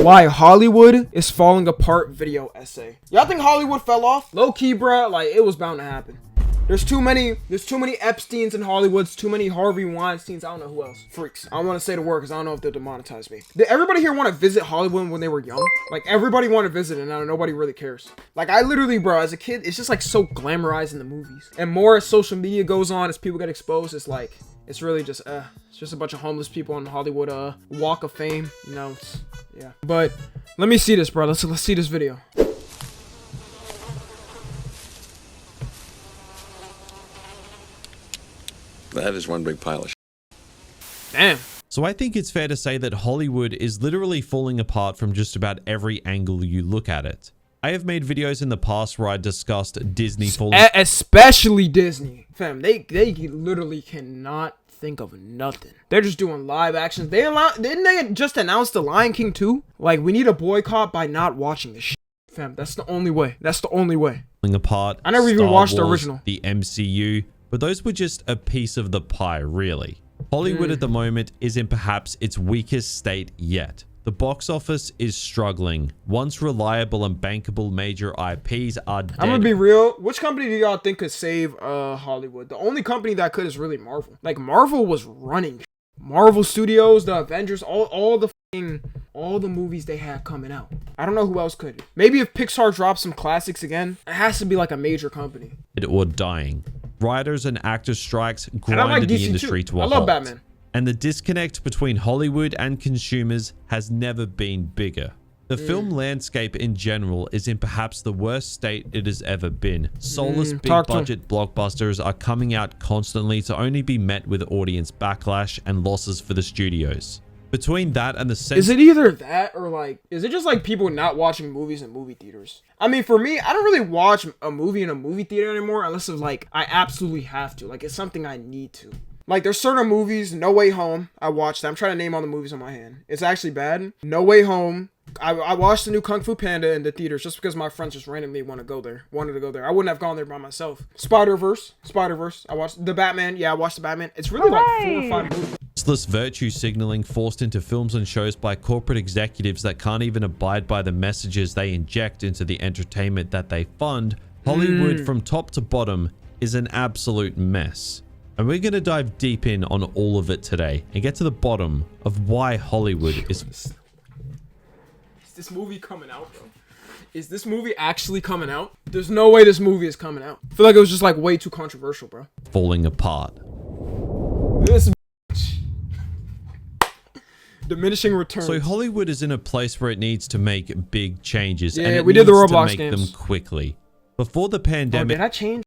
Why Hollywood is falling apart video essay. Y'all think Hollywood fell off? Low key, bruh, like it was bound to happen. There's too many Epsteins in Hollywood, too many Harvey Weinsteins, I don't know who else. Freaks. I don't want to say the word because I don't know if they'll demonetize me. Did everybody here want to visit Hollywood when they were young? Like everybody wanted to visit and now nobody really cares. Like I literally, bro, as a kid, it's just like so glamorized in the movies. And more as social media goes on, as people get exposed, it's like, it's really just, it's just a bunch of homeless people on the Hollywood, Walk of Fame. You know, yeah. But let me see this, bro. Let's see this video. That is one big pile of shit. Damn. So I think it's fair to say that Hollywood is literally falling apart from just about every angle you look at it. I have made videos in the past where I discussed Disney falling... Especially Disney. Fam, they literally cannot think of nothing. They're just doing live actions. Didn't they just announce The Lion King 2? Like, we need a boycott by not watching this shit. Fam, that's the only way. That's the only way. Falling apart. I never even watched the original. The MCU... But those were just a piece of the pie, really. Hollywood at the moment is in perhaps its weakest state yet. The box office is struggling. Once reliable and bankable major IPs are dead. I'm gonna be real. Which company do y'all think could save Hollywood? The only company that could is really Marvel. Like Marvel was running. Marvel Studios, the Avengers, all the movies they had coming out. I don't know who else could. Maybe if Pixar drops some classics again, it has to be like a major company. Or dying. Writers and actors strikes grinded like the DC industry too. to a halt. I love Batman. And the disconnect between Hollywood and consumers has never been bigger. The film landscape in general is in perhaps the worst state it has ever been. Soulless big budget blockbusters are coming out constantly to only be met with audience backlash and losses for the studios. Between that and the sense... Is it either that or like... Is it just like people not watching movies in movie theaters? I mean, for me, I don't really watch a movie in a movie theater anymore unless it's like, I absolutely have to. Like, it's something I need to. Like, there's certain movies, No Way Home, I watched that. I'm trying to name all the movies on my hand. It's actually bad. No Way Home. I watched the new Kung Fu Panda in the theaters just because my friends just randomly wanted to go there. I wouldn't have gone there by myself. Spider-Verse. I watched the Batman. Yeah, I watched the Batman. It's really like 4 or 5 movies. Senseless virtue signaling forced into films and shows by corporate executives that can't even abide by the messages they inject into the entertainment that they fund. Hollywood from top to bottom is an absolute mess. And we're going to dive deep in on all of it today and get to the bottom of why Hollywood is... Is this movie coming out, bro? Is this movie actually coming out? There's no way this movie is coming out. I feel like it was just like way too controversial, bro. falling apart. This diminishing returns. So Hollywood is in a place where it needs to make big changes. Yeah, and it we did the needs to Roblox make games. them quickly. Before the Oh, pandemic, did I change?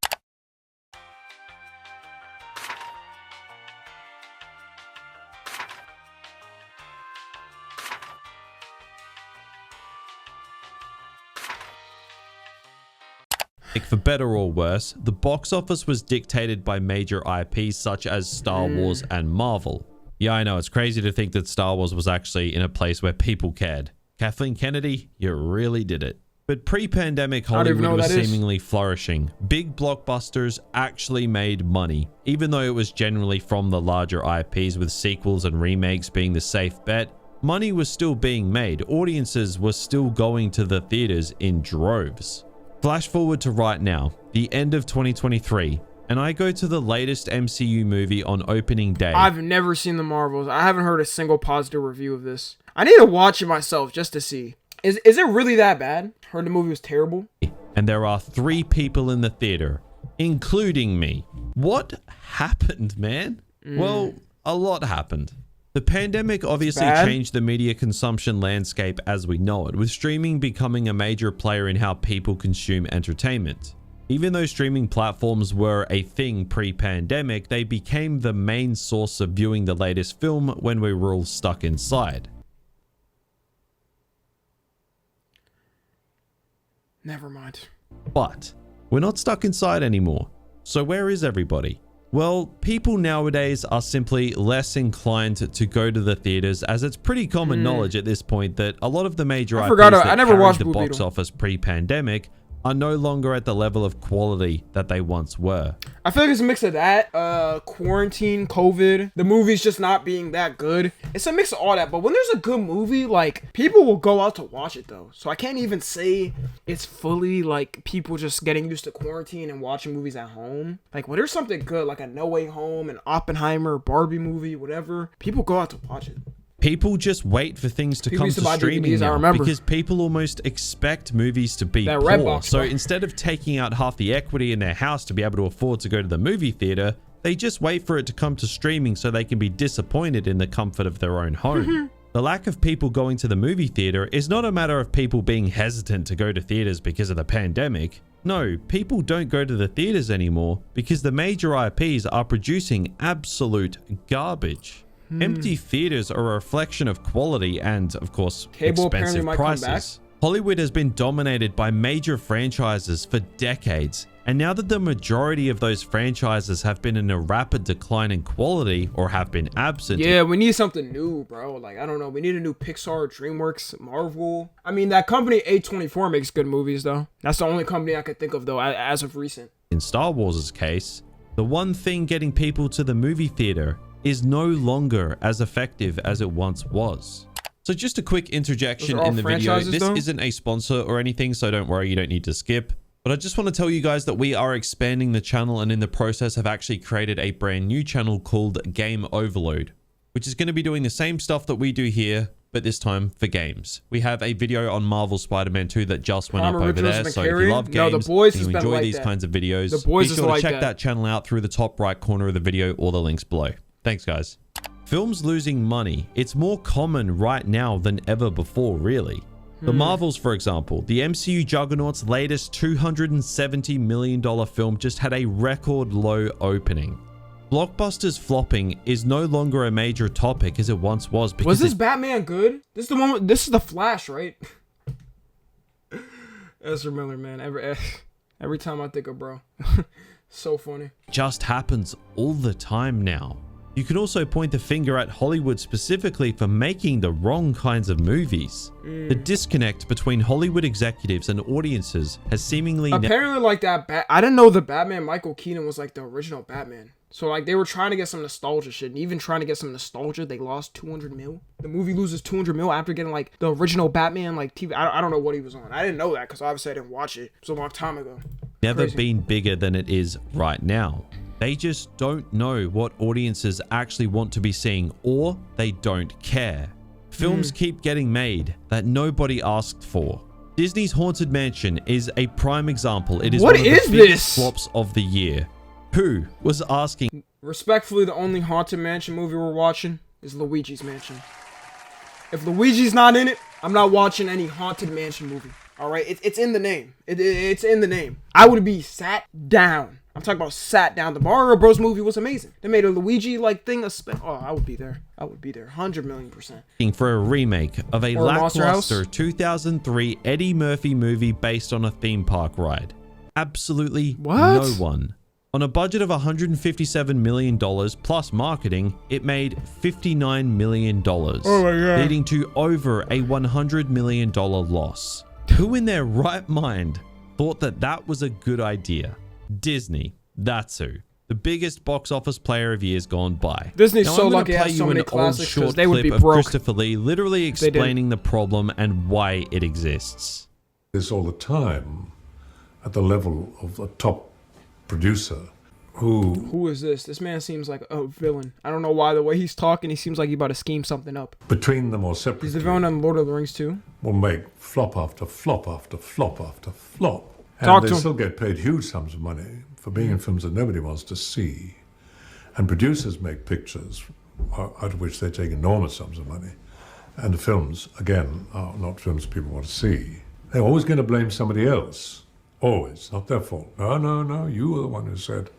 for better or worse, the box office was dictated by major IPs such as Star Wars and Marvel. Yeah, I know, it's crazy to think that Star Wars was actually in a place where people cared. Kathleen Kennedy, you really did it. But pre-pandemic Hollywood was seemingly flourishing. Big blockbusters actually made money, even though it was generally from the larger IPs, with sequels and remakes being the safe bet. Money was still being made. Audiences were still going to the theaters in droves. Flash forward to right now, the end of 2023, and I go to the latest MCU movie on opening day. I've never seen the Marvels. I haven't heard a single positive review of this. I need to watch it myself just to see. Is it really that bad? Heard the movie was terrible. And there are 3 people in the theater, including me. What happened, man? Well, a lot happened. The pandemic obviously changed the media consumption landscape as we know it, with streaming becoming a major player in how people consume entertainment. Even though streaming platforms were a thing pre-pandemic, they became the main source of viewing the latest film when we were all stuck inside. Never mind. But we're not stuck inside anymore. So where is everybody? Well, people nowadays are simply less inclined to go to the theaters, as it's pretty common knowledge at this point that a lot of the major IPs that carried the box office pre-pandemic are no longer at the level of quality that they once were. I feel like it's a mix of that, quarantine, COVID, the movies just not being that good. It's a mix of all that, but when there's a good movie, like, people will go out to watch it, though. So I can't even say it's fully, like, people just getting used to quarantine and watching movies at home. Like, when there's something good, like a No Way Home, an Oppenheimer, Barbie movie, whatever, people go out to watch it. People just wait for things to People come used to to buy streaming DVDs, I now remember. because people almost expect movies to be That poor. Redbox, So bro. instead of taking out half the equity in their house to be able to afford to go to the movie theater, they just wait for it to come to streaming so they can be disappointed in the comfort of their own home. The lack of people going to the movie theater is not a matter of people being hesitant to go to theaters because of the pandemic. No, people don't go to the theaters anymore because the major IPs are producing absolute garbage. Empty theaters are a reflection of quality and, of course, Cable apparently expensive might come back. prices. Hollywood has been dominated by major franchises for decades, and now that the majority of those franchises have been in a rapid decline in quality or have been absent, Yeah, we need something new, bro. Like, I don't know. We need a new Pixar, DreamWorks, Marvel. I mean, that company A24 makes good movies, though. That's the only company I could think of, though, as of recent. in Star Wars' case, the one thing getting people to the movie theater is no longer as effective as it once was. So just a quick interjection Those are all in the video. franchises, This though? isn't a sponsor or anything, so don't worry, you don't need to skip. But I just want to tell you guys that we are expanding the channel, and in the process have actually created a brand new channel called Game Overload, which is going to be doing the same stuff that we do here, but this time for games. We have a video on Marvel Spider-Man 2 that just went up Palmer over Richards there. So if McCary? you love No, games The Boys and has you been enjoy like these that. kinds of videos, The Boys be is sure to like check that channel out through the top right corner of the video or the links below. Thanks, guys. Films losing money. It's more common right now than ever before, really. The Marvels, for example, the MCU Juggernaut's latest $270 million film just had a record low opening. Blockbusters flopping is no longer a major topic as it once was because Was this Batman good? This is the one. This is the Flash, right? Ezra Miller, man. Every time I think of bro, so funny. it just happens all the time now. You can also point the finger at Hollywood specifically for making the wrong kinds of movies. The disconnect between Hollywood executives and audiences has seemingly Apparently, like that. I didn't know the Batman Michael Keaton was like the original Batman. So like they were trying to get some nostalgia shit, and even trying to get some nostalgia, they lost 200 mil. The movie loses 200 mil after getting like the original Batman like TV. I don't know what he was on. I didn't know that because obviously I didn't watch it. It was a long time ago. never Crazy. been bigger than it is right now. They just don't know what audiences actually want to be seeing, or they don't care. Films keep getting made that nobody asked for. Disney's Haunted Mansion is a prime example. It is What one of is the biggest this? flops of the year. Who was asking Respectfully, the only Haunted Mansion movie we're watching is Luigi's Mansion. If Luigi's not in it, I'm not watching any Haunted Mansion movie. All right, it's in the name. It's in the name. I would be sat down. I'm talking about sat down. The Mario Bros movie was amazing. They made a Luigi like thing. Oh, I would be there. I would be there. 100,000,000%. for a remake of a Or Monster House? lackluster 2003 Eddie Murphy movie based on a theme park ride? Absolutely What? no one. On a budget of $157 million plus marketing, it made $59 million, Oh my God. leading to over a $100 million loss. Who in their right mind thought that that was a good idea? Disney. That's who. The biggest box office player of years gone by. Disney's Now, so I'm gonna lucky it play has so you many an old classics 'cause short they would clip be of broke. Christopher Lee literally didn't. explaining the problem and why it exists. This all the time at the level of a top producer who, Who is this? This man seems like a villain. I don't know why. The way he's talking, he seems like he's about to scheme something up. between them or He's separately, the villain in Lord of the Rings too. will make flop after flop after flop after flop. And Talk they to him. still get paid huge sums of money for being in films that nobody wants to see. And producers make pictures out of which they take enormous sums of money. And the films, again, are not films people want to see. They're always going to blame somebody else. Always. Not their fault. No, you were the one who said,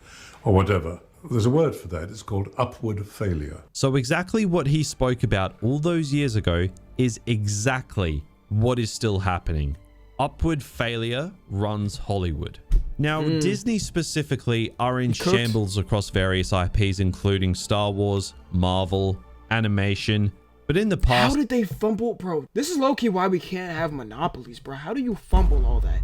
or whatever. There's a word for that. It's called upward failure. So exactly what he spoke about all those years ago is exactly what is still happening. Upward failure runs Hollywood. Now, Disney specifically are in cooked. shambles across various IPs, including Star Wars, Marvel, animation. But in the How past, did they fumble, bro? This is low-key why we can't have monopolies, bro. How do you fumble all that?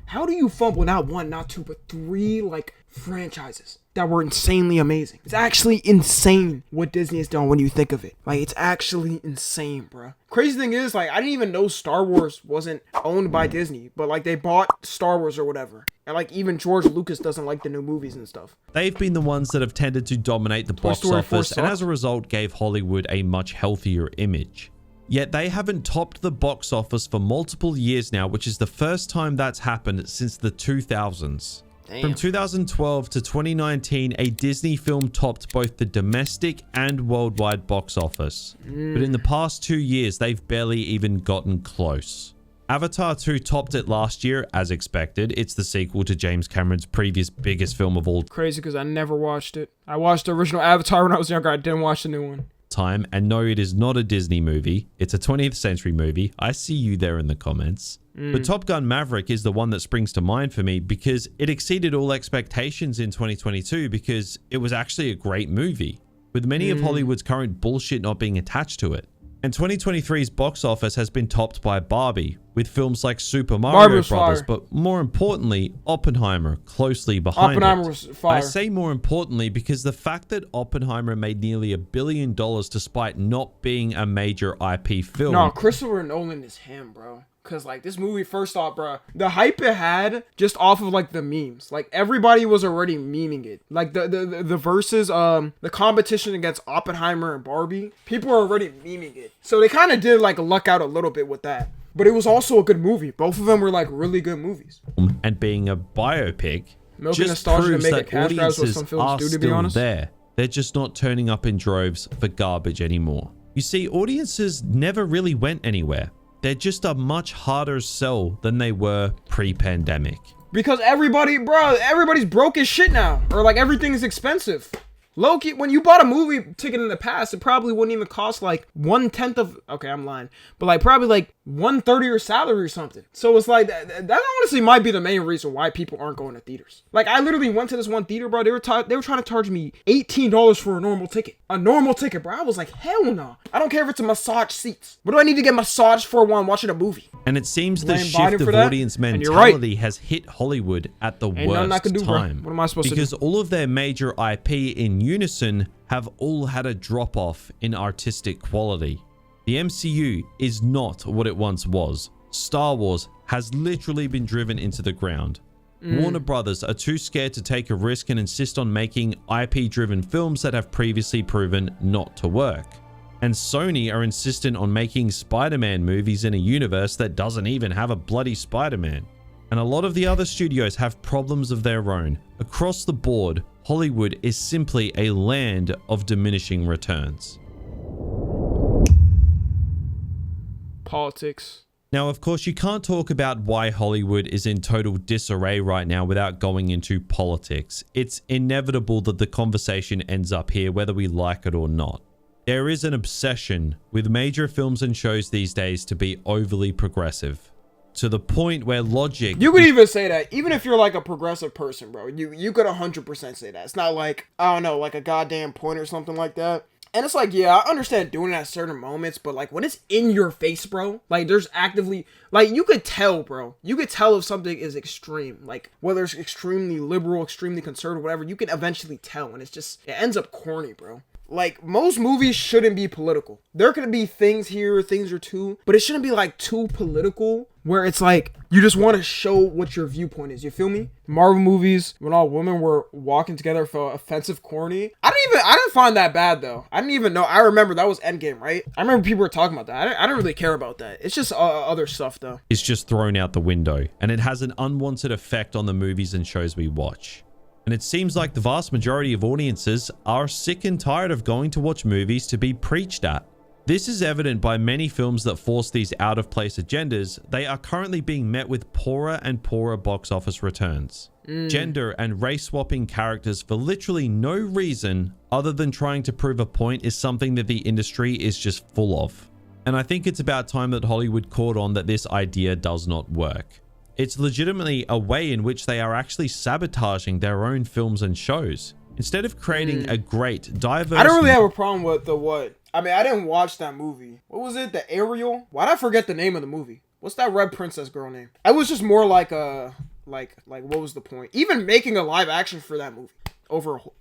How do you fumble not one, not two, but three like franchises that were insanely amazing? It's actually insane what Disney has done when you think of it. Like, it's actually insane, bro. Crazy thing is, like, I didn't even know Star Wars wasn't owned by Disney, but like they bought Star Wars or whatever. And like even George Lucas doesn't like the new movies and stuff. They've been the ones that have tended to dominate the box Story 4 office and as a result gave Hollywood a much healthier image. Yet they haven't topped the box office for multiple years now, which is the first time that's happened since the 2000s. Damn. From 2012 to 2019, a Disney film topped both the domestic and worldwide box office. But in the past 2 years, they've barely even gotten close. Avatar 2 topped it last year, as expected. It's the sequel to James Cameron's previous biggest film of all Crazy because I never watched it. I watched the original Avatar when I was younger. I didn't watch the new one. time. And no, it is not a Disney movie. It's a 20th century movie. I see you there in the comments. But Top Gun Maverick is the one that springs to mind for me because it exceeded all expectations in 2022 because it was actually a great movie, with many of Hollywood's current bullshit not being attached to it. And 2023's box office has been topped by Barbie, with films like Super Mario Brothers, but more importantly, Oppenheimer closely behind Oppenheimer it. was fire. I say more importantly because the fact that Oppenheimer made nearly $1 billion despite not being a major IP film. No, Christopher Nolan is him, bro. Cause like this movie, first off, bro, the hype it had just off of like the memes, like everybody was already memeing it. Like the versus, the competition against Oppenheimer and Barbie, people were already memeing it. So they kind of did like luck out a little bit with that. But it was also a good movie. Both of them were like really good movies. And being a biopic Milking just nostalgia to proves make that it cash grabs, what audiences some films are do, to be still honest. there. They're just not turning up in droves for garbage anymore. You see, audiences never really went anywhere. They're just a much harder sell than they were pre-pandemic. Because everybody's broke as shit now. Or like everything is expensive. Low-key, when you bought a movie ticket in the past, it probably wouldn't even cost like 1/10 of, okay, I'm lying, but like probably like 1/30 your salary or something. So it's like, that honestly might be the main reason why people aren't going to theaters. Like I literally went to this one theater, bro. They were trying to charge me $18 for a normal ticket. A normal ticket, bro. I was like, hell no. I don't care if it's a massage seats. What do I need to get massaged for while I'm watching a movie? And it seems the Laying shift body of for that? audience And you're right. mentality has hit Hollywood at the Ain't nothing I worst can do, bro. time. What am I supposed to do? Because all of their major IP in unison have all had a drop-off in artistic quality. The MCU is not what it once was. Star Wars has literally been driven into the ground. Warner Brothers are too scared to take a risk and insist on making IP-driven films that have previously proven not to work. And Sony are insistent on making Spider-Man movies in a universe that doesn't even have a bloody Spider-Man. And a lot of the other studios have problems of their own. Across the board, Hollywood is simply a land of diminishing returns. Politics. Now, of course, you can't talk about why Hollywood is in total disarray right now without going into politics. It's inevitable that the conversation ends up here, whether we like it or not. There is an obsession with major films and shows these days to be overly progressive, to the point where logic... You could even say that, even if you're like a progressive person, bro. You could 100% say that. It's not like, I don't know, like a goddamn point or something like that. And it's like, yeah, I understand doing it at certain moments, but like when it's in your face, bro, like there's actively, like you could tell, bro. You could tell if something is extreme, like whether it's extremely liberal, extremely conservative, whatever, you can eventually tell. And it's just, it ends up corny, bro. Like, most movies shouldn't be political. There could be things here, things or two, but it shouldn't be, like, too political, where it's like, you just want to show what your viewpoint is, you feel me? Marvel movies, when all women were walking together, felt offensive, corny. I didn't find that bad, though. I didn't even know. I remember that was Endgame, right? I remember people were talking about that. I didn't really care about that. It's just other stuff, though. It's just thrown out the window, and it has an unwanted effect on the movies and shows we watch. And it seems like the vast majority of audiences are sick and tired of going to watch movies to be preached at. This is evident by many films that force these out-of-place agendas. They are currently being met with poorer and poorer box office returns. Gender and race-swapping characters for literally no reason other than trying to prove a point is something that the industry is just full of. And I think it's about time that Hollywood caught on that this idea does not work. It's legitimately a way in which they are actually sabotaging their own films and shows. Instead of creating a great, diverse... I don't really have a problem with the what. I mean, I didn't watch that movie. What was it? The Ariel? Why'd I forget the name of the movie? What's that red princess girl name? I was just more like a Like what was the point? Even making a live action for that movie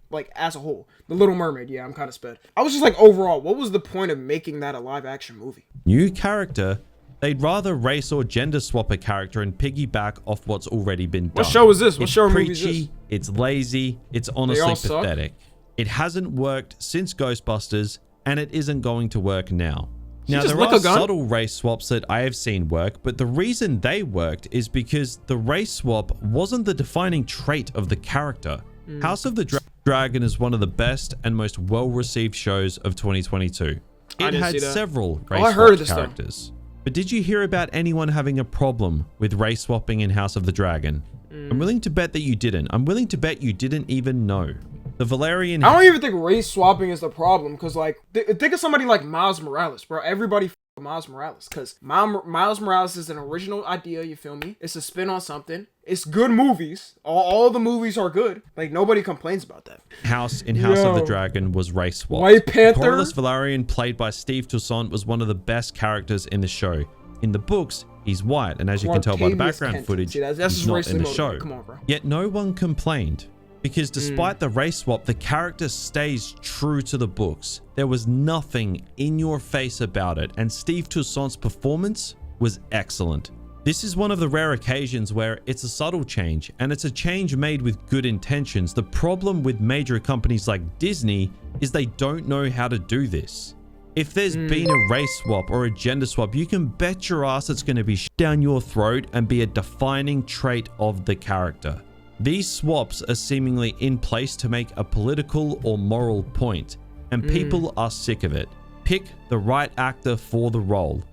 like as a whole. The Little Mermaid, yeah, I'm kind of sped. I was just like, overall, what was the point of making that a live action movie? New character. They'd rather race or gender swap a character and piggyback off what's already been done. What show is this? What it's show or movie is preachy, this? it's lazy, it's honestly pathetic. It hasn't worked since Ghostbusters, and it isn't going to work now. Now, there are subtle race swaps that I have seen work, but the reason they worked is because the race swap wasn't the defining trait of the character. House of the Dragon is one of the best and most well-received shows of 2022. It had several race swap characters. But did you hear about anyone having a problem with race swapping in House of the Dragon? I'm willing to bet that you didn't. I'm willing to bet you didn't even know. The Valerian... I don't even think race swapping is the problem, because, like, think of somebody like Miles Morales, bro. Everybody Miles Morales, because Miles Morales is an original idea, you feel me? It's a spin on something. It's good movies. All the movies are good. Like, nobody complains about that. House of the Dragon was race swapped. White Panther? Corlys Valerian, played by Steve Toussaint, was one of the best characters in the show. In the books, he's white, and as you can tell by the background footage, he's not in the show. Come on, bro. Yet no one complained. Because despite the race swap, the character stays true to the books. There was nothing in your face about it, and Steve Toussaint's performance was excellent. This is one of the rare occasions where it's a subtle change, and it's a change made with good intentions. The problem with major companies like Disney is they don't know how to do this. If there's been a race swap or a gender swap, you can bet your ass it's going to be down your throat and be a defining trait of the character. These swaps are seemingly in place to make a political or moral point, and people are sick of it. Pick the right actor for the role.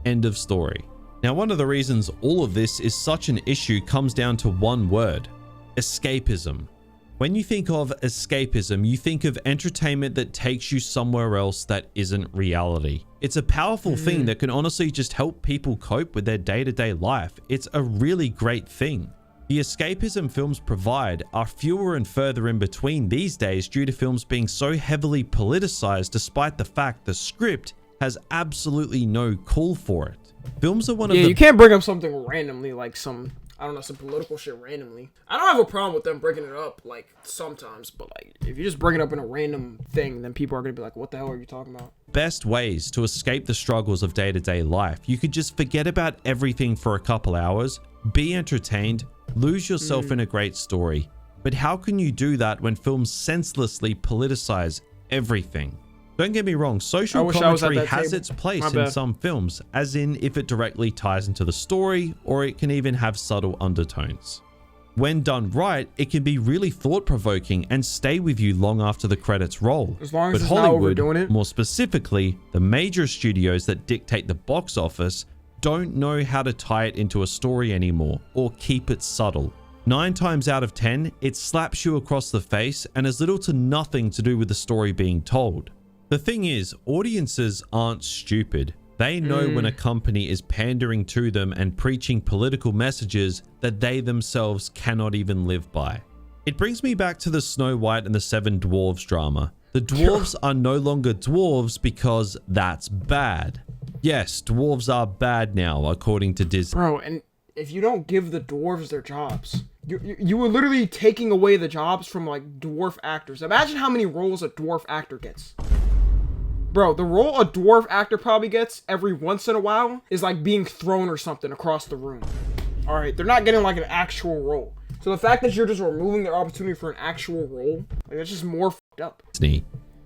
End of story. Now, one of the reasons all of this is such an issue comes down to one word: escapism. When you think of escapism, you think of entertainment that takes you somewhere else that isn't reality. It's a powerful thing that can honestly just help people cope with their day-to-day life. It's a really great thing. The escapism films provide are fewer and further in between these days due to films being so heavily politicized, despite the fact the script has absolutely no call for it. Films are one of the... you can't bring up something randomly, like some political shit randomly. I don't have a problem with them breaking it up, like, sometimes, but, like, if you just bring it up in a random thing, then people are gonna be like, what the hell are you talking about? Best ways to escape the struggles of day-to-day life. You could just forget about everything for a couple hours, be entertained, lose yourself in a great story. But how can you do that when films senselessly politicize everything? Don't get me wrong, social commentary has its place in some films, as in if it directly ties into the story, or it can even have subtle undertones. When done right, it can be really thought-provoking and stay with you long after the credits roll. As long as but it's Hollywood, not overdoing it. more specifically, the major studios that dictate the box office, don't know how to tie it into a story anymore, or keep it subtle. 9 times out of 10, it slaps you across the face and has little to nothing to do with the story being told. The thing is, audiences aren't stupid. They know when a company is pandering to them and preaching political messages that they themselves cannot even live by. It brings me back to the Snow White and the Seven Dwarves drama. The dwarves are no longer dwarves because that's bad. Yes, dwarves are bad now, according to Disney. Bro, and if you don't give the dwarves their jobs, you were literally taking away the jobs from, like, dwarf actors. Imagine how many roles a dwarf actor gets. Bro, the role a dwarf actor probably gets every once in a while is like being thrown or something across the room. Alright, they're not getting like an actual role. So the fact that you're just removing their opportunity for an actual role, like, that's just more fucked up.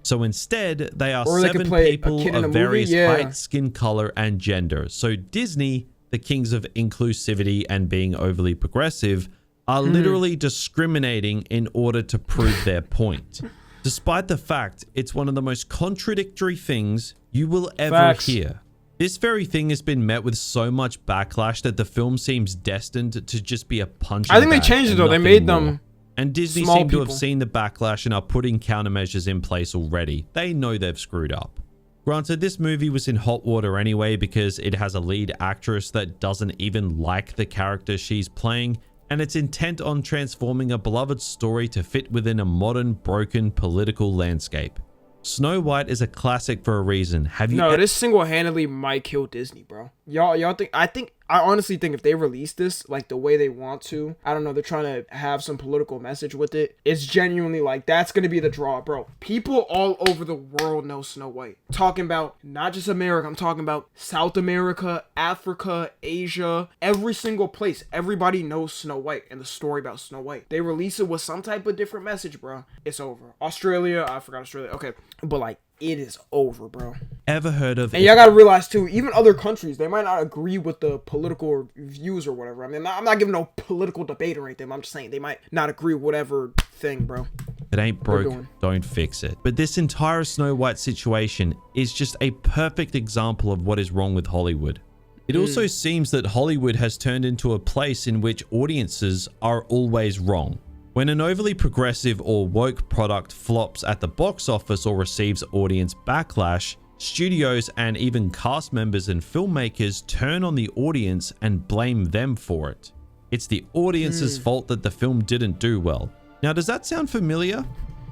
So instead, they are Or they 7 could play a people kid in a of movie, various yeah. height, skin color, and gender. So Disney, the kings of inclusivity and being overly progressive, are literally discriminating in order to prove their point. Despite the fact it's one of the most contradictory things you will ever hear. This very thing has been met with so much backlash that the film seems destined to just be a punching I think they bag changed it and though. They nothing made more. them And Disney small seem to have people. seen the backlash and are putting countermeasures in place already. They know they've screwed up. Granted, this movie was in hot water anyway because it has a lead actress that doesn't even like the character she's playing, and it's intent on transforming a beloved story to fit within a modern, broken political landscape. Snow White is a classic for a reason. Have you No, this single-handedly might kill Disney, bro. Y'all think I honestly think if they release this like the way they want to, I don't know, they're trying to have some political message with it. It's genuinely like that's gonna be the draw, bro. People all over the world know Snow White. Talking about not just America, I'm talking about South America, Africa, Asia, every single place. Everybody knows Snow White and the story about Snow White. They release it with some type of different message, bro. It's over. Australia, I forgot Australia. Okay, but like it is over, bro. Ever heard of? And y'all gotta realize too, even other countries, they might not agree with the political views or whatever. I mean, I'm not giving no political debate or anything. I'm just saying they might not agree with whatever thing, bro. It ain't broke, don't fix it. But this entire Snow White situation is just a perfect example of what is wrong with Hollywood. It also seems that Hollywood has turned into a place in which audiences are always wrong. When an overly progressive or woke product flops at the box office or receives audience backlash, studios and even cast members and filmmakers turn on the audience and blame them for it. It's the audience's fault that the film didn't do well. Now, does that sound familiar?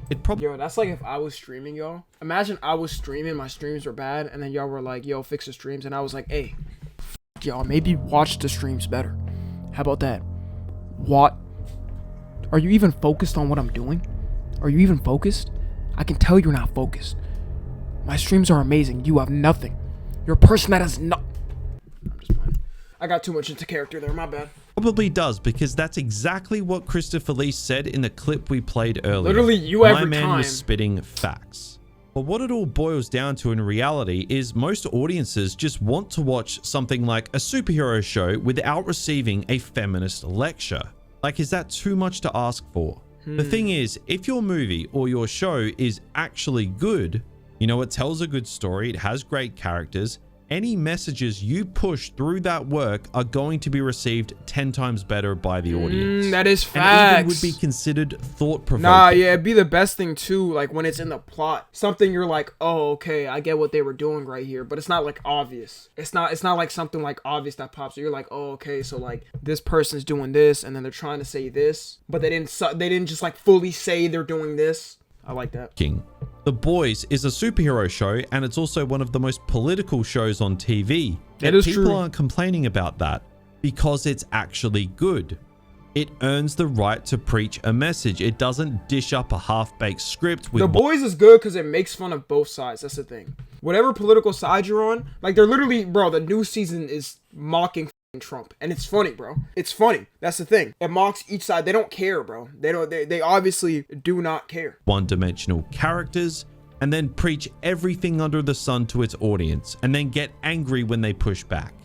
It probably... Yo, that's like if I was streaming, y'all. Imagine I was streaming, my streams were bad, and then y'all were like, yo, fix the streams. And I was like, hey, y'all, maybe watch the streams better. How about that? What? Are you even focused on what I'm doing? Are you even focused? I can tell you're not focused. My streams are amazing. You have nothing. You're a person that has no... I'm just playing. I got too much into character there. My bad. Probably does, because that's exactly what Christopher Lee said in the clip we played earlier. Literally, you My every man time. was spitting facts. But what it all boils down to in reality is most audiences just want to watch something like a superhero show without receiving a feminist lecture. Like, is that too much to ask for? The thing is, if your movie or your show is actually good, you know, it tells a good story, it has great characters, any messages you push through that work are going to be received 10 times better by the audience. That is And facts. even would be considered thought-provoking. Nah, yeah, it'd be the best thing too, like when it's in the plot. Something you're like, oh, okay, I get what they were doing right here, but it's not like obvious. It's not like something like obvious that pops. You're like, oh, okay, so like this person's doing this, and then they're trying to say this, but they didn't just like fully say they're doing this. I like that. The Boys is a superhero show, and it's also one of the most political shows on TV. That Yet is people true. aren't complaining about that because it's actually good. It earns the right to preach a message. It doesn't dish up a half-baked script with... The Boys is good because it makes fun of both sides. That's the thing. Whatever political side you're on, like they're literally, bro, the new season is mocking Trump, and it's funny, bro. It's funny. That's the thing. It mocks each side. They don't care, bro. They obviously do not care. One-dimensional characters, and then preach everything under the sun to its audience, and then get angry when they push back.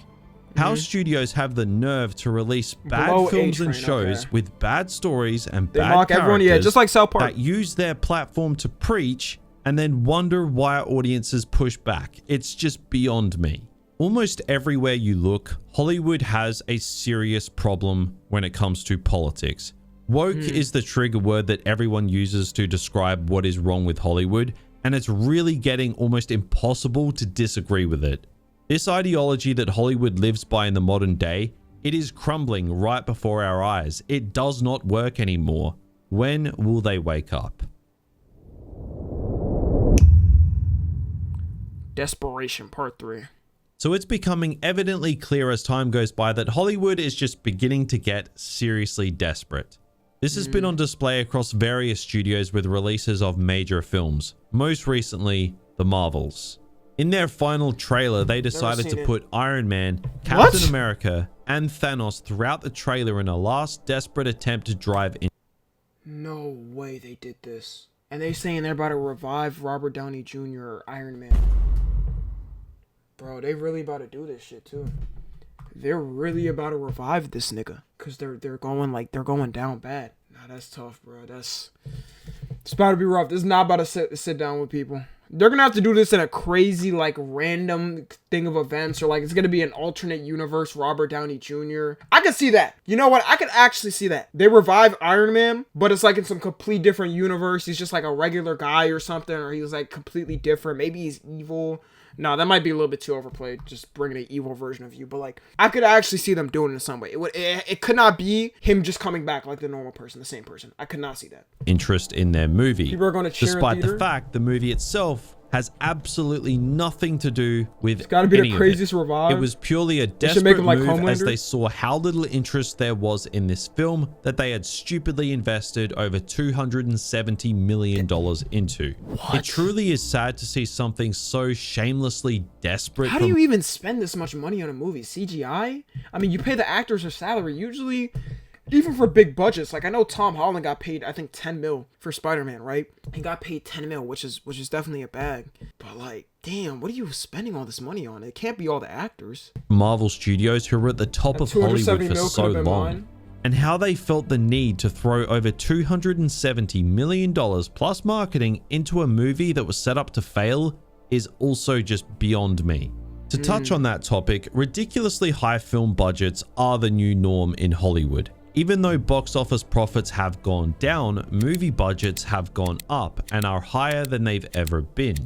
How studios have the nerve to release bad Below films and A-Train, shows okay. with bad stories and They bad mock characters everyone, yeah, just like South Park. that use their platform to preach and then wonder why audiences push back. It's just beyond me. Almost everywhere you look, Hollywood has a serious problem when it comes to politics. Woke is the trigger word that everyone uses to describe what is wrong with Hollywood, and it's really getting almost impossible to disagree with it. This ideology that Hollywood lives by in the modern day, it is crumbling right before our eyes. It does not work anymore. When will they wake up? Desperation Part 3. So it's becoming evidently clear as time goes by that Hollywood is just beginning to get seriously desperate. This has been on display across various studios with releases of major films, most recently, the Marvels. In their final trailer, they decided to put Iron Man, Captain America, and Thanos throughout the trailer in a last desperate attempt to drive in. No way they did this. And they saying they're about to revive Robert Downey Jr. or Iron Man. Bro, they really about to do this shit too. They're really about to revive this nigga. Cause they're going down bad. Nah, that's tough, bro. It's about to be rough. This is not about to sit down with people. They're gonna have to do this in a crazy, like, random thing of events, or like it's gonna be an alternate universe Robert Downey Jr. I could see that. You know what? I could actually see that. They revive Iron Man, but it's like in some complete different universe. He's just like a regular guy or something, or he's like completely different. Maybe he's evil. No, that might be a little bit too overplayed, just bringing an evil version of you. But, like, I could actually see them doing it in some way. It could not be him just coming back like the normal person, the same person. I could not see that. Interest in their movie. People are going to cheer in despite the theater? fact the movie itself has absolutely nothing to do with It's gotta be any the of craziest it. revive. It was purely a should make desperate him like move as Homelander. they saw how little interest there was in this film that they had stupidly invested over $270 million into. It truly is sad to see something so shamelessly desperate. How do you even spend this much money on a movie? CGI? I mean, you pay the actors a salary. Usually, even for big budgets, like I know Tom Holland got paid, I think 10 mil for Spider-Man, right? He got paid 10 mil, which is definitely a bag. But like, damn, what are you spending all this money on? It can't be all the actors. Marvel Studios, who were at the top of Hollywood 270 for mil so could've been long, mine. and how they felt the need to throw over $270 million plus marketing into a movie that was set up to fail is also just beyond me. To touch on that topic, ridiculously high film budgets are the new norm in Hollywood. Even though box office profits have gone down, movie budgets have gone up and are higher than they've ever been.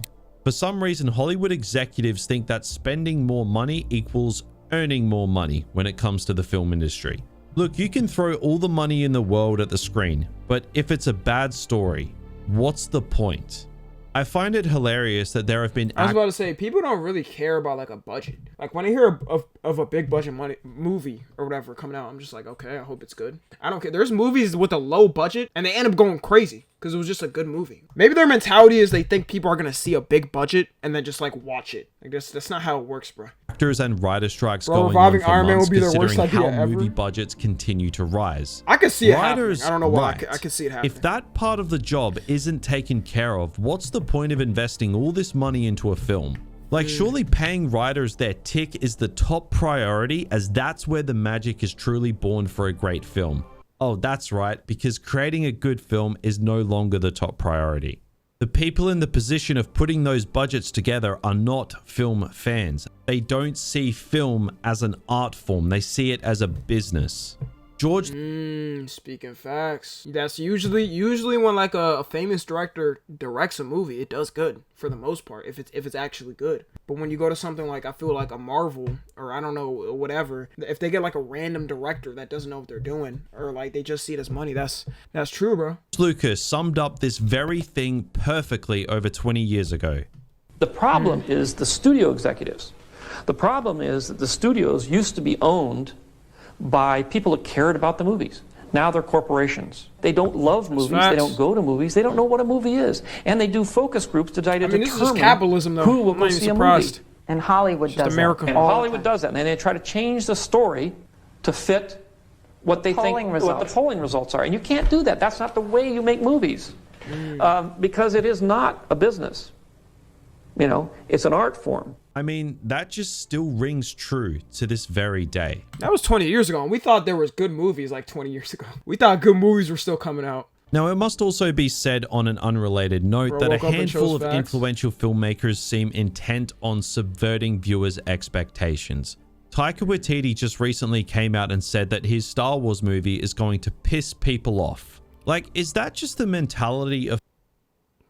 For some reason, Hollywood executives think that spending more money equals earning more money when it comes to the film industry. Look, you can throw all the money in the world at the screen, but if it's a bad story, what's the point? I find it hilarious that there have been I was about to say, people don't really care about like a budget. Like when I hear of a big budget movie or whatever coming out, I'm just like, okay, I hope it's good. I don't care. There's movies with a low budget and they end up going crazy because it was just a good movie. Maybe their mentality is they think people are gonna see a big budget and then just like watch it. I guess that's not how it works, bro. actors and writer strikes Bro, going on reviving for Iron Man months, will be their worst considering how idea ever. movie budgets continue to rise. I could see it Writers, happening. I don't know why. right. I could see it happening. If that part of the job isn't taken care of, what's the point of investing all this money into a film? Like, surely paying writers their tick is the top priority, as that's where the magic is truly born for a great film. Oh, that's right, because creating a good film is no longer the top priority. The people in the position of putting those budgets together are not film fans. They don't see film as an art form. They see it as a business. George Speaking facts. That's usually when like a famous director directs a movie, it does good for the most part if it's actually good. But when you go to something like, I feel like a Marvel or I don't know, whatever, if they get like a random director that doesn't know what they're doing or like they just see it as money, that's true, bro. Lucas summed up this very thing perfectly over 20 years ago. The problem is the studio executives. The problem is that the studios used to be owned by people that cared about the movies. Now they're corporations. They don't love movies. facts. They don't go to movies. They don't know what a movie is. And they do focus groups to try to This is just determine capitalism, though. who will I'm go not even see a surprised. movie. And Hollywood Just does America. that. And all the Hollywood time. does that. And they try to change the story to fit what they think Polling what the results. polling results are. And you can't do that. That's not the way you make movies. Because it is not a business. You know, it's an art form. I mean, that just still rings true to this very day. That was 20 years ago, and we thought there was good movies like 20 years ago. We thought good movies were still coming out. Now, it must also be said on an unrelated note Bro that a woke up and handful chose of facts. influential filmmakers seem intent on subverting viewers' expectations. Taika Waititi just recently came out and said that his Star Wars movie is going to piss people off. Like, is that just the mentality of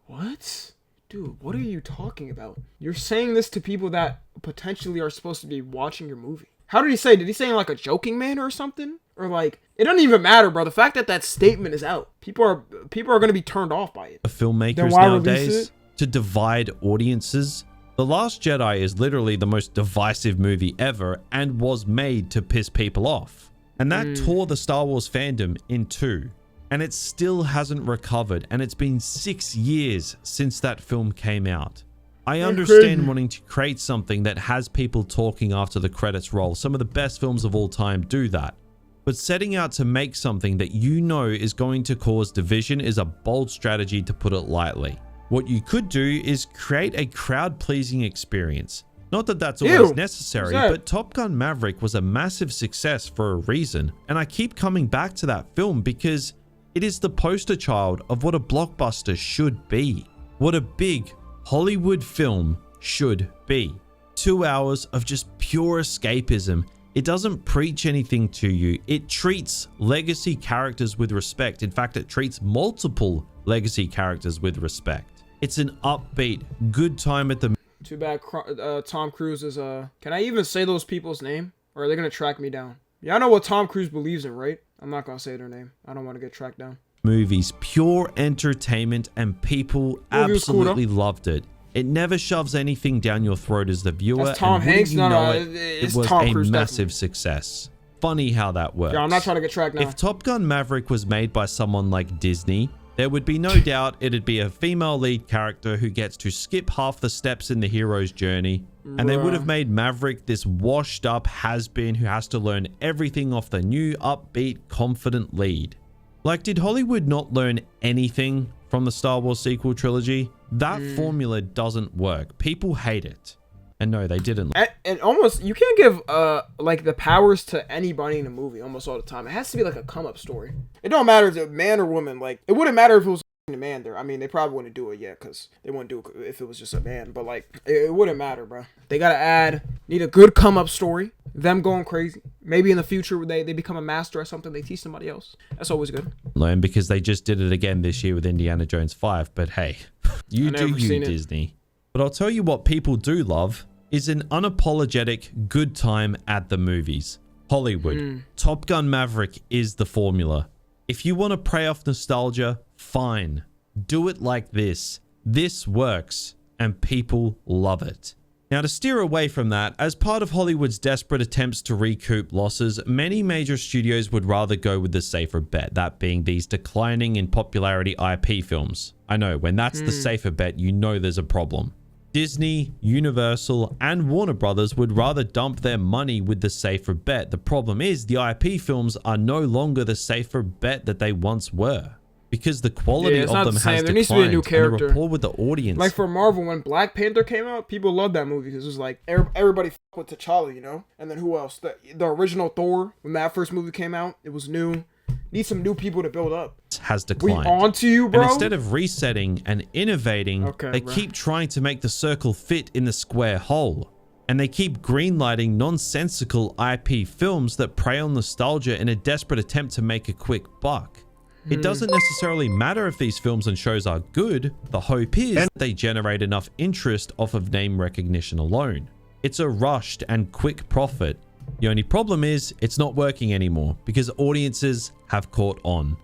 What? Dude, what are you talking about? You're saying this to people that potentially are supposed to be watching your movie. How did he say? Did he say in like a joking manner or something? Or like, it doesn't even matter, bro. The fact that that statement is out, people are going to be turned off by it. Then filmmakers why release nowadays it? to divide audiences? The Last Jedi is literally the most divisive movie ever and was made to piss people off. And that tore the Star Wars fandom in two. And it still hasn't recovered, and it's been 6 years since that film came out. I understand wanting to create something that has people talking after the credits roll. Some of the best films of all time do that. But setting out to make something that you know is going to cause division is a bold strategy, to put it lightly. What you could do is create a crowd-pleasing experience. Not that that's always necessary, What's that? but Top Gun Maverick was a massive success for a reason. And I keep coming back to that film because it is the poster child of what a blockbuster should be. What a big Hollywood film should be. 2 hours of just pure escapism. It doesn't preach anything to you. It treats legacy characters with respect. In fact, it treats multiple legacy characters with respect. It's an upbeat, good time at the... Too bad Tom Cruise is can I even say those people's name? Or are they going to track me down? Yeah, I know what Tom Cruise believes in, right? I'm not going to say their name. I don't want to get tracked down. movies, pure entertainment, and people Movie was cool, absolutely loved it. It never shoves anything down your throat as the viewer. That's Tom and wouldn't Hanks? you No, know no, it it's was Tom a Cruise, massive definitely. success. Funny how that works. Yeah, I'm not trying to get tracked now. If Top Gun Maverick was made by someone like Disney, there would be no doubt it'd be a female lead character who gets to skip half the steps in the hero's journey. And they would have made Maverick this washed up has-been who has to learn everything off the new, upbeat, confident lead. Like, did Hollywood not learn anything from the Star Wars sequel trilogy? That formula doesn't work. People hate it. And no, they didn't. And almost, you can't give like the powers to anybody in a movie almost all the time. It has to be like a come up story. It don't matter if it's a man or woman. Like, it wouldn't matter if it was a man there. I mean, they probably wouldn't do it yet because they wouldn't do it if it was just a man. But like, it wouldn't matter, bro. They gotta need a good come up story. Them going crazy. Maybe in the future they become a master at something. They teach somebody else. That's always good. Learn because they just did it again this year with Indiana Jones 5. But hey, you do you, Disney. But I'll tell you what people do love is an unapologetic good time at the movies. Hollywood. Top Gun Maverick is the formula. If you want to prey off nostalgia, fine. Do it like this. This works, and people love it. Now, to steer away from that, as part of Hollywood's desperate attempts to recoup losses, many major studios would rather go with the safer bet, that being these declining in popularity IP films. I know, when that's the safer bet, you know there's a problem. Disney, Universal, and Warner Brothers would rather dump their money with the safer bet. The problem is the IP films are no longer the safer bet that they once were. Because the quality of them has there needs to be a new declined, and the character. rapport with the audience. Like for Marvel, when Black Panther came out, people loved that movie because it was like everybody fuck with T'Challa, you know. And then who else? The original Thor, when that first movie came out, it was new. Need some new people to build up. Has We declined. on to you, bro. And instead of resetting and innovating, they bro. keep trying to make the circle fit in the square hole. And they keep greenlighting nonsensical IP films that prey on nostalgia in a desperate attempt to make a quick buck. It doesn't necessarily matter if these films and shows are good. The hope is that they generate enough interest off of name recognition alone. It's a rushed and quick profit. The only problem is it's not working anymore because audiences have caught on.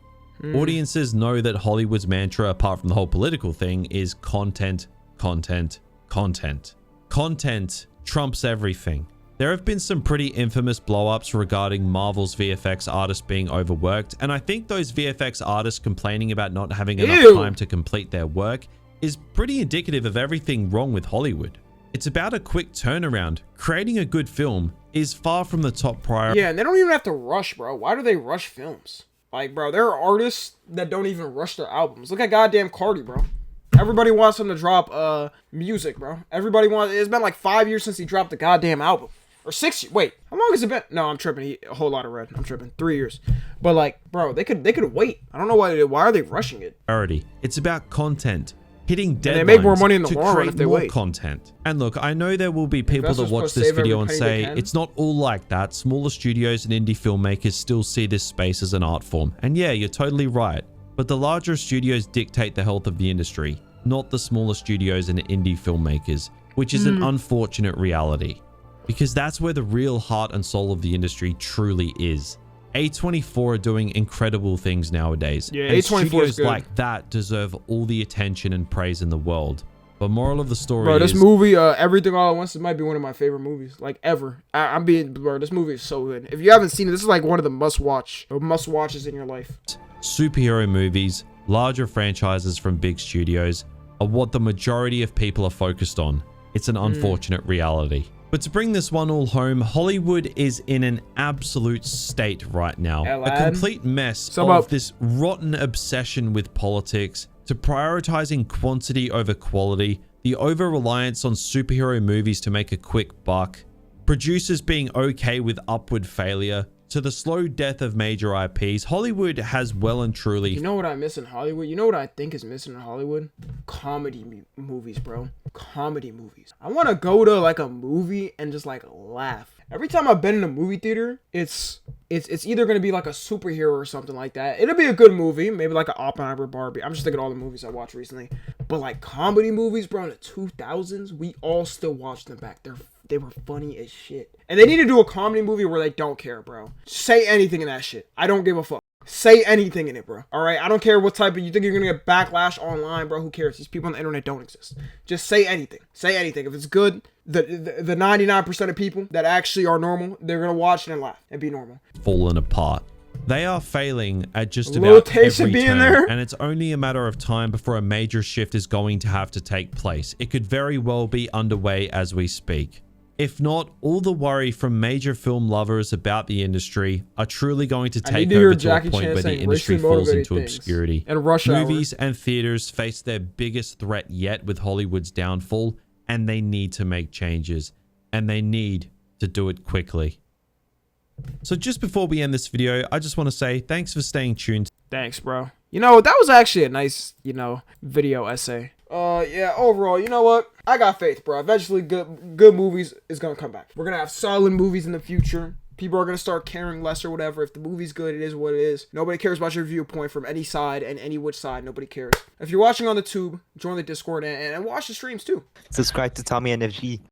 Audiences know that Hollywood's mantra, apart from the whole political thing, is content, content, content. Content trumps everything. There have been some pretty infamous blow-ups regarding Marvel's VFX artists being overworked, and I think those VFX artists complaining about not having enough time to complete their work is pretty indicative of everything wrong with Hollywood. It's about a quick turnaround. Creating a good film is far from the top priority. Yeah, and they don't even have to rush, bro. Why do they rush films? Like, bro, there are artists that don't even rush their albums. Look at goddamn Cardi, bro. Everybody wants him to drop music, bro. Everybody wants. It's been like 5 years since he dropped the goddamn album. Or 6 years. Wait, how long has it been? No, I'm tripping. A whole lot of red. I'm tripping. 3 years. But like, bro, they could wait. I don't know why are they rushing it? It's about content. Hitting deadlines they make more money in the to long run create if they more wait. content. And look, I know there will be people that Investors watch must this save every video and penny they say can. it's not all like that. Smaller studios and indie filmmakers still see this space as an art form. And yeah, you're totally right. But the larger studios dictate the health of the industry, not the smaller studios and indie filmmakers, which is an unfortunate reality. Because that's where the real heart and soul of the industry truly is. A24 are doing incredible things nowadays. Yeah, and A24 is studios good. like that deserve all the attention and praise in the world. But moral of the story Bro, is... this movie, Everything All at Once, might be one of my favorite movies, like ever. Bro, this movie is so good. If you haven't seen it, this is like one of the must-watches in your life. Superhero movies, larger franchises from big studios, are what the majority of people are focused on. It's an unfortunate reality. But to bring this one all home, Hollywood is in an absolute state right now. A complete mess of this rotten obsession with politics, to prioritizing quantity over quality, the over-reliance on superhero movies to make a quick buck, producers being okay with upward failure, to the slow death of major IPs. Hollywood has well and truly... You know what I miss in Hollywood? You know what I think is missing in Hollywood? Comedy movies, bro. Comedy movies. I want to go to like a movie and just like laugh. Every time I've been in a movie theater, it's either going to be like a superhero or something like that. It'll be a good movie, maybe like an Oppenheimer, Barbie. I'm just thinking of all the movies I watched recently. But like comedy movies, bro, in the 2000s, we all still watch them back. They were funny as shit. And they need to do a comedy movie where they don't care, bro. Say anything in that shit. I don't give a fuck. Say anything in it, bro. All right, I don't care what type of, you think you're gonna get backlash online, bro. Who cares? These people on the internet don't exist. Just say anything. Say anything. If it's good, the 99% of people that actually are normal, they're gonna watch it and laugh and be normal. Fallen apart. They are failing at just Little about taste of every being turn, there. and it's only a matter of time before a major shift is going to have to take place. It could very well be underway as we speak. If not, all the worry from major film lovers about the industry are truly going to take over to a point where the industry falls into obscurity. And Rush Hour. Movies and theaters face their biggest threat yet with Hollywood's downfall, and they need to make changes, and they need to do it quickly. So just before we end this video, I just want to say thanks for staying tuned. Thanks, bro. You know, that was actually a nice, video essay. Yeah, overall, you know what? I got faith, bro. Eventually, good movies is gonna come back. We're gonna have solid movies in the future. People are gonna start caring less or whatever. If the movie's good, it is what it is. Nobody cares about your viewpoint from any side and any which side. Nobody cares. If you're watching on the tube, join the Discord and watch the streams too. Subscribe to Tommy NFG.